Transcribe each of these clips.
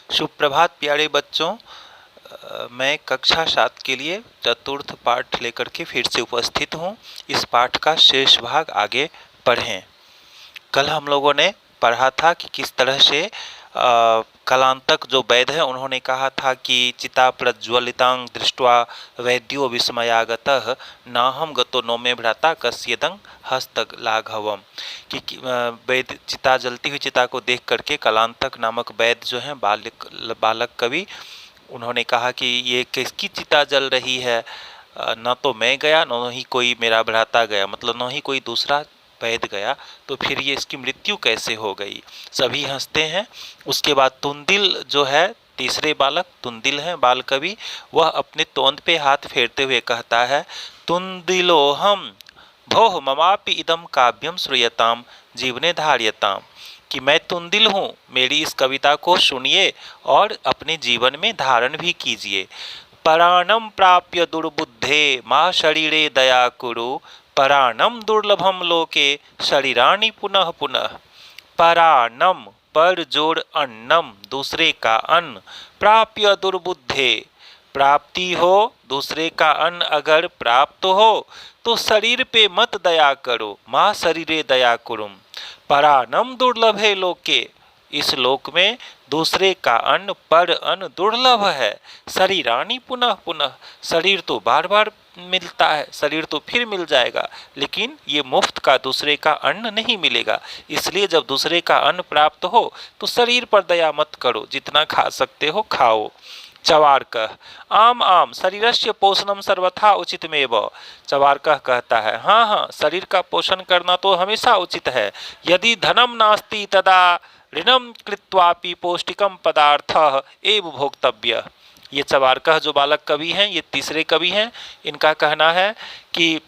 सुप्रभात प्यारे बच्चों। मैं कक्षा 7 के लिए चतुर्थ पाठ लेकर के फिर से उपस्थित हूँ। इस पाठ का शेष भाग आगे पढ़ें। कल हम लोगों ने पढ़ा था कि किस तरह से कलांतक जो वैद्य है उन्होंने कहा था कि चिता प्रज्वलितांग दृष्ट्वा वैद्यो विस्मयागतः नाहम गतो नो मे भ्राता कस्यदंग हस्तक लाघवम कि वैद्य चिता जलती हुई चिता को देख करके कलांतक नामक वैद्य जो है बालक कवि उन्होंने कहा कि ये किसकी चिता जल रही है, न तो मैं गया न ही कोई मेरा भ्राता गया, मतलब न ही कोई दूसरा वैद्य गया, तो फिर ये इसकी मृत्यु कैसे हो गई। सभी हंसते हैं। उसके बाद तुंदिल जो है तीसरे बालक तुंदिल है बाल कवि, वह अपने तोंद पे हाथ फेरते हुए कहता है तुंदिलोहम भोह ममापि इदम काव्यम श्रूयताम जीवने धार्यताम, कि मैं तुंदिल हूँ, मेरी इस कविता को सुनिए और अपने जीवन में धारण भी कीजिए। पराणम प्राप्य दुर्बुद्धे माँ शरीरे दया कुरु, पराणम दुर्लभम लोके शरीराणि पुनः पुनः। पराणम पर जोड़ अन्नम दूसरे का अन्न, प्राप्य दुर्बुद्धे प्राप्ति हो दूसरे का अन्न अगर प्राप्त हो तो शरीर पे मत दया करो, माँ शरीरे दया कुरुम। परानम दुर्लभ है लोके, इस लोक में दूसरे का अन्न पर अन्न दुर्लभ है। शरीरानी पुनः पुनः, शरीर तो बार बार मिलता है, शरीर तो फिर मिल जाएगा, लेकिन ये मुफ्त का दूसरे का अन्न नहीं मिलेगा। इसलिए जब दूसरे का अन्न प्राप्त हो तो शरीर पर दया मत करो, जितना खा सकते हो खाओ। चवार्कः आम आम शरीरस्य पोषणम सर्वथा उचितमेव। चवार्कः कहता है हाँ हाँ, शरीर का पोषण करना तो हमेशा उचित है। यदि धनम नास्ति तदा ऋणम कृत्वापि पौष्टिकम पदार्थः एव भोक्तव्य। ये चवार्कः जो बालक कवि हैं, ये तीसरे कवि हैं, इनका कहना है कि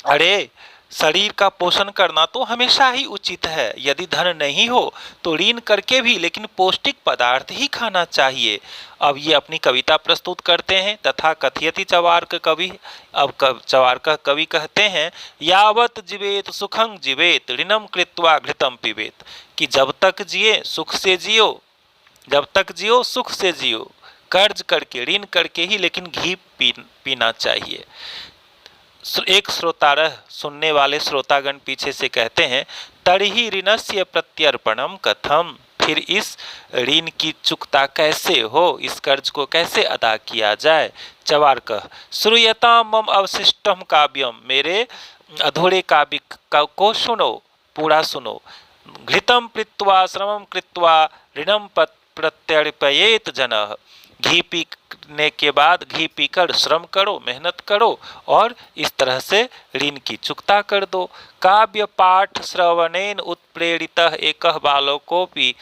अरे शरीर का पोषण करना तो हमेशा ही उचित है। यदि धन नहीं हो तो ऋण करके भी लेकिन पौष्टिक पदार्थ ही खाना चाहिए। अब ये अपनी कविता प्रस्तुत करते हैं। तथा कथयति चवार्क कवि, अब चवार्क कवि कहते हैं यावत जीवेत सुखं जीवेत ऋणम कृत्वा घृतम पिबेत, कि जब तक जिए सुख से जियो, जब तक जियो सुख से जियो, कर्ज करके ऋण करके ही लेकिन घी पीना चाहिए। एक श्रोतारह सुनने वाले श्रोतागण पीछे से कहते हैं तर्हि ऋणस्य प्रत्यर्पणम कथम, फिर इस ऋण की चुकता कैसे हो, इस कर्ज को कैसे अदा किया जाए। चवार्कः श्रूयताम मम अवशिष्टम काव्यम, मेरे अधूरे काव्य को सुनो, पूरा सुनो। घृतम पीत्वा श्रमम कृत्वा ऋणम प्रत्यर्पयेत जनः, घी पीने के बाद घी पीकर श्रम करो, मेहनत करो और इस तरह से ऋण की चुकता कर दो। काव्य पाठ श्रवणेन उत्प्रेरितः एकः बालकोऽपि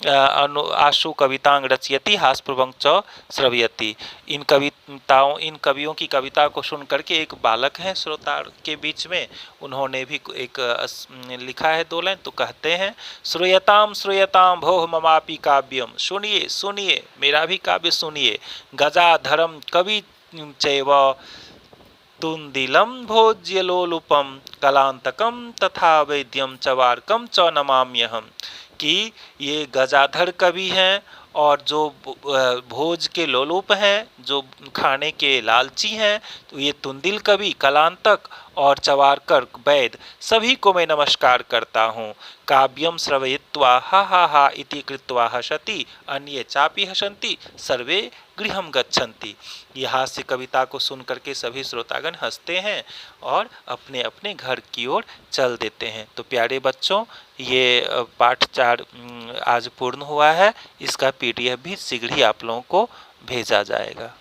आशु कवितांग रचयति हास्यप्रभं च श्रवयति। इन कवियों की कविता को सुन करके एक बालक है श्रोता के बीच में, उन्होंने भी एक लिखा है 2 लाइन, तो कहते हैं श्रूयताम श्रूयताम भोह ममापि काव्यम, सुनिए सुनिए मेरा भी काव्य सुनिए। गजाधरम कवि चैव तुंदिलम भोज्यलोलुपम कलांतकम तथा वैद्यम चवार्कम च नमाम्यहम, कि ये गजाधर कवि हैं और जो भोज के लोलुप हैं, जो खाने के लालची हैं, तो ये तुंदिल कवि कलांतक और चवार्कर वैद्य सभी को मैं नमस्कार करता हूँ। काव्यम श्रवयित्वा हा हा हा इति कृत्वा हसति अन्ये चापि हसन्ति सर्वे गृहम गच्छन्ति। ये हास्य कविता को सुन करके सभी श्रोतागण हंसते हैं और अपने अपने घर की ओर चल देते हैं। तो प्यारे बच्चों, ये पाठ 4 आज पूर्ण हुआ है। इसका PDF भी शीघ्र ही आप लोगों को भेजा जाएगा।